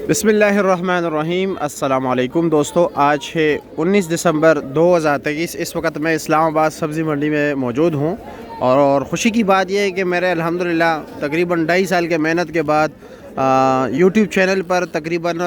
बिस्मिल्लाहिर्रहमानिर्रहीम। अस्सलामु अलैकुम दोस्तों, आज है 19 दिसंबर 2023। इस वक्त मैं इस्लामाबाद सब्ज़ी मंडी में मौजूद हूँ और ख़ुशी की बात यह है कि मेरे अल्हम्दुलिल्लाह तकरीबन 2.5 साल के मेहनत के बाद यूट्यूब चैनल पर तकरीबन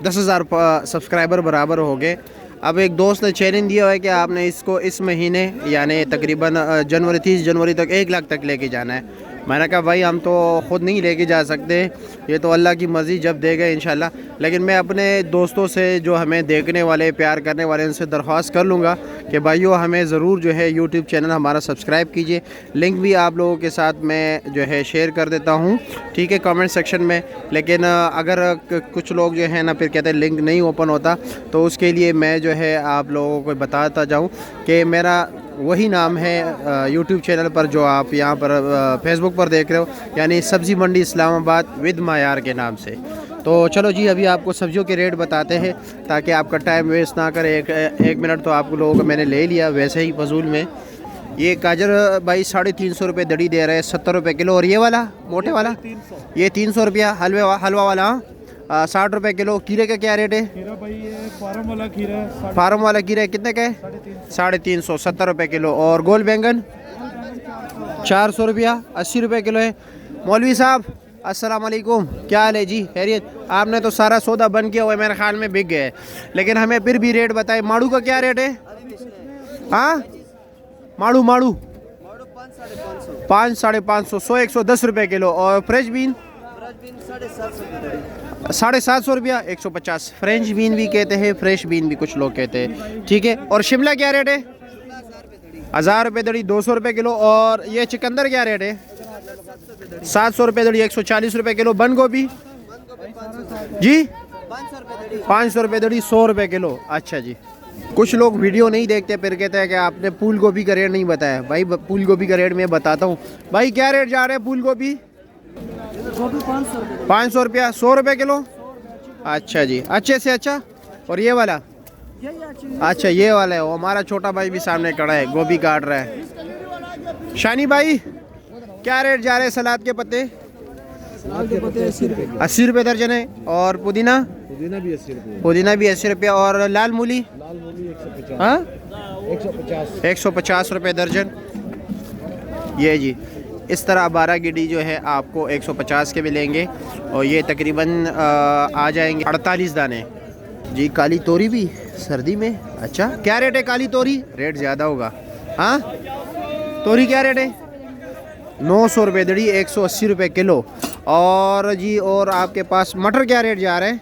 10,000 सब्सक्राइबर बराबर हो गए। अब एक दोस्त ने चैलेंज दिया है कि आपने इसको इस महीने यानी तकरीबन 30 जनवरी तक 1 लाख तक लेके जाना है। मैंने कहा भाई हम तो ख़ुद नहीं लेके जा सकते, ये तो अल्लाह की मर्ज़ी, जब देगा इंशाल्लाह। लेकिन मैं अपने दोस्तों से जो हमें देखने वाले प्यार करने वाले उनसे दरख्वास्त कर लूँगा कि भाइयों हमें ज़रूर जो है यूट्यूब चैनल हमारा सब्सक्राइब कीजिए। लिंक भी आप लोगों के साथ मैं जो है शेयर कर देता हूँ, ठीक है, कमेंट सेक्शन में। लेकिन अगर कुछ लोग जो है ना फिर कहते हैं लिंक नहीं ओपन होता, तो उसके लिए मैं जो है आप लोगों को बताता जाऊँ कि मेरा वही नाम है यूट्यूब चैनल पर जो आप यहाँ पर फेसबुक पर देख रहे हो, यानी सब्ज़ी मंडी इस्लामाबाद विद मायार के नाम से। तो चलो जी, अभी आपको सब्जियों के रेट बताते हैं ताकि आपका टाइम वेस्ट ना करे। एक मिनट तो आप लोगों को मैंने ले लिया वैसे ही फजूल में। ये गाजर भाई 350 रुपये दड़ी दे रहे हैं, 70 रुपये किलो। और ये वाला मोटे वाला ये 300 रुपया। हलवा वाला 60 रुपये किलो। खीरे का क्या रेट है? खीरा भाई ये फार्म वाला खीरा कितने का है? 350, 70 रुपये किलो। और गोल बैंगन 400 रुपया, 80 रुपये किलो है। मौलवी साहब अस्सलाम वालेकुम, क्या हाल है जी? खैरियत? आपने तो सारा सौदा बंद किया हुआ है, मेरे ख्याल में बिक गए, लेकिन हमें फिर भी रेट बताए। माड़ू का क्या रेट है? हाँ, माड़ू 5, 550, 100, 110 रुपये किलो। और फ्रेश बीन 750 रुपया, 150। फ्रेंच बीन भी कहते हैं, फ्रेश बीन भी कुछ लोग कहते हैं, ठीक है। और शिमला क्या रेट है? 1000 रुपये दड़ी, 200 रुपये किलो। और ये चिकंदर क्या रेट है? 700 रुपये दड़ी, 140 रुपये किलो। बंद गोभी जी 500 रुपये दड़ी, 100 रुपये किलो। अच्छा जी, कुछ लोग वीडियो नहीं देखते फिर कहते हैं कि आपने फूल गोभी का रेट नहीं बताया। भाई फूल गोभी का रेट मैं बताता हूँ। भाई क्या रेट जा रहे हैं फूल गोभी? 500 रुपया, 100 रुपये किलो। अच्छा जी, अच्छे से अच्छा। और ये वाला? अच्छा ये वाला है। वो हमारा छोटा भाई भी सामने खड़ा है, गोभी काट रहा है। शानी भाई क्या रेट जा रहे हैं सलाद के पत्ते? 80 रुपये दर्जन है। और पुदीना भी 80 रुपया। और लाल मूली? हाँ, 150 रुपये दर्जन। ये जी, इस तरह 12 गिड्डी जो है आपको 150 के मिलेंगे और ये तकरीबन आ जाएंगे 48 दाने जी। काली तोरी भी सर्दी में। अच्छा, क्या रेट है काली तोरी? रेट ज़्यादा होगा। हाँ, तोरी क्या रेट है? 900 रुपये दड़ी, 180 रुपये किलो। और जी, और आपके पास मटर क्या रेट जा रहे हैं?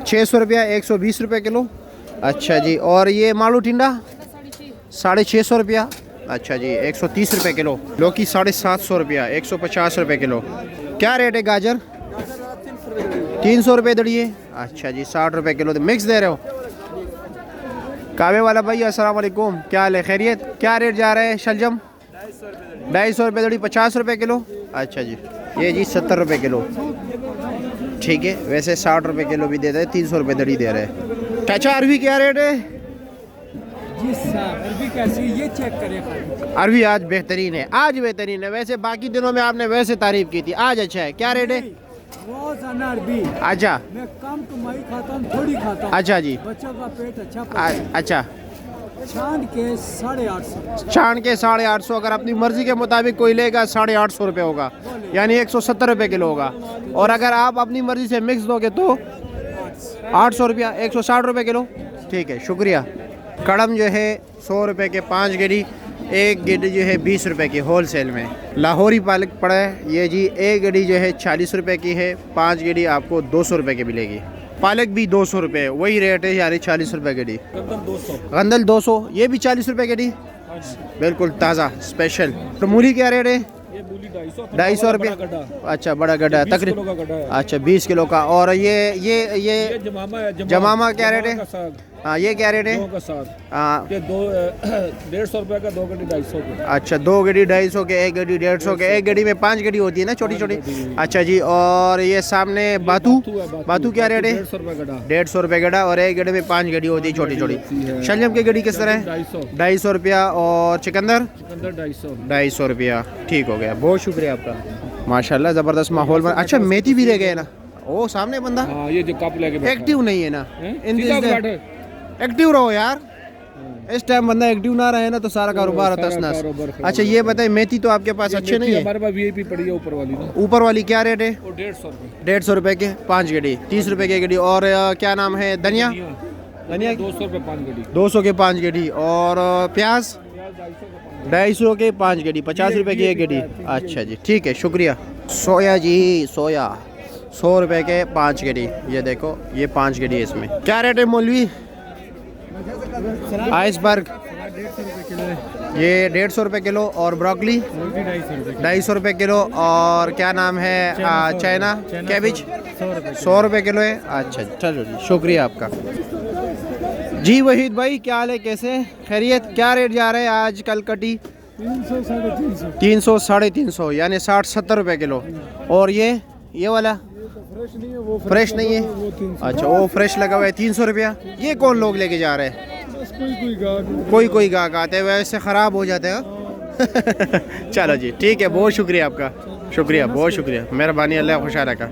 600 रुपया, 120 रुपये किलो। अच्छा जी, और ये मालू टिंडा 650 रुपया। अच्छा जी, 130 रुपये किलो। लौकी 750 रुपया, 150 रुपये किलो। क्या रेट है गाजर? 300 रुपये दड़ी है। अच्छा जी, 60 रुपये किलो। तो मिक्स दे रहे हो? कावे वाला भाई अस्सलाम वालेकुम, क्या हाल है? खैरियत? क्या रेट जा रहा है शलजम? 250 रुपये दड़ी, 50 रुपये किलो। अच्छा जी, ये जी 70 रुपये किलो, ठीक है। वैसे 60 रुपये किलो भी देते हैं, 300 रुपये दड़ी दे रहे हैं। चाचा अरवी क्या रेट है? जी साहब, अरबी कैसी ये चेक करें। अरवी आज बेहतरीन है, आज बेहतरीन है। वैसे बाकी दिनों में आपने वैसे तारीफ की थी, आज अच्छा है। क्या रेट है? रोजाना अरबी। अच्छा, मैं कम कमाई खाता हूँ, थोड़ी खाता हूँ। अच्छा जी, बच्चों का पेट अच्छा अच्छा। छान के 850। छान के 850। अगर अपनी मर्जी के मुताबिक कोई लेगा 850 रुपये होगा, यानी 170 रुपये किलो होगा। और अगर आप अपनी मर्जी से मिक्स दोगे तो 800 रुपया, 160 रुपये किलो, ठीक है। शुक्रिया। कड़म जो है 100 रुपये के 5 गिडी, एक गिडी जो है 20 रुपये की होल सेल में। लाहौरी पालक पड़ा है, ये जी एक गिडी जो है 40 रुपये की है, 5 गिडी आपको 200 रुपये की मिलेगी। पालक भी 200 रुपये, वही रेट है, यानी 40 रुपये गिडी। गंदल 200, ये भी 40 रुपये गिडी, बिल्कुल ताज़ा स्पेशल। तो मूली क्या रेट है? 250 रुपये। अच्छा, बड़ा गड्ढा है तकरीबन। अच्छा, 20 किलो का। और ये जमामा क्या रेट है? हाँ, ये क्या रेट है? हाँ, 150 रुपये का 2 गड्डी 250 के। अच्छा, 2 गड्डी 250 के, 1 गड्डी 150 के। एक गड्डी में 5 गड्डी होती है ना, छोटी छोटी। अच्छा जी, और ये सामने बातू क्या रेट है? 150 रुपये गड्ढा। और एक गड्ढे में 5 गड्डी होती है, छोटी छोटी। शलजम की गड्डी किस तरह है? 250 रुपया। और चिकंदर 250 रुपया, ठीक हो गया। बहुत शुक्रिया आपका, माशाल्लाह ज़बरदस्त माहौल में। अच्छा, मेथी भी रह गए ना? ओ सामने बंदा हाँ ये जो कप लेके बैठा है। एक्टिव नहीं है ना हैं? इन सीधा दिस बैठो। एक्टिव रहो यार। इस टाइम बंदा एक्टिव ना रहे ना तो सारा कारोबार सारा तस नस। कारोबार खराब अच्छा ये बताइए मेथी तो आपके पास ये अच्छे नहीं मेथी है। हमारे पास वीआईपी पड़ी है ऊपर वाली ना, ऊपर वाली क्या रेट है? वो 150 रुपए। 150 रुपए के 5 गड्डी, 30 रुपए की गड्डी। और क्या नाम है धनिया? धनिया 200 रुपए 5 गड्डी। 200 के 5 गड्डी। और प्याज 250 के 5 गड्डी, 50 रुपए की एक गड्डी। अच्छा जी ठीक है शुक्रिया। सोया जी सोया 100 रुपए के 5 गड्डी। ये देखो ये 5 गड्डी है इसमें। क्या रेट है मौलवी? आइसबर्ग 150 रुपए किलो है, ये 150 रुपए किलो। और ब्रोकली 250 रुपए किलो। और क्या नाम है चाइना कैबिज 100 रुपए किलो है। अच्छा चलो जी शुक्रिया आपका। जी वहीद भाई क्या हाल है, कैसे खैरियत? क्या रेट जा रहे हैं आज कल कटी? 300 350 300 350 यानी 60-70 रुपए किलो। और ये वाला फ्रेश नहीं है, वो फ्रेश नहीं है? वो 300। अच्छा वो फ्रेश लगा हुआ है 300 रुपया। ये कौन लोग लेके जा रहे हैं? बस कोई गाहक कोई गाहक आते हैं वैसे ख़राब हो जाते हैं। चलो जी ठीक है बहुत शुक्रिया आपका, शुक्रिया बहुत शुक्रिया, मेहरबानी, अल्लाह खुश रखा।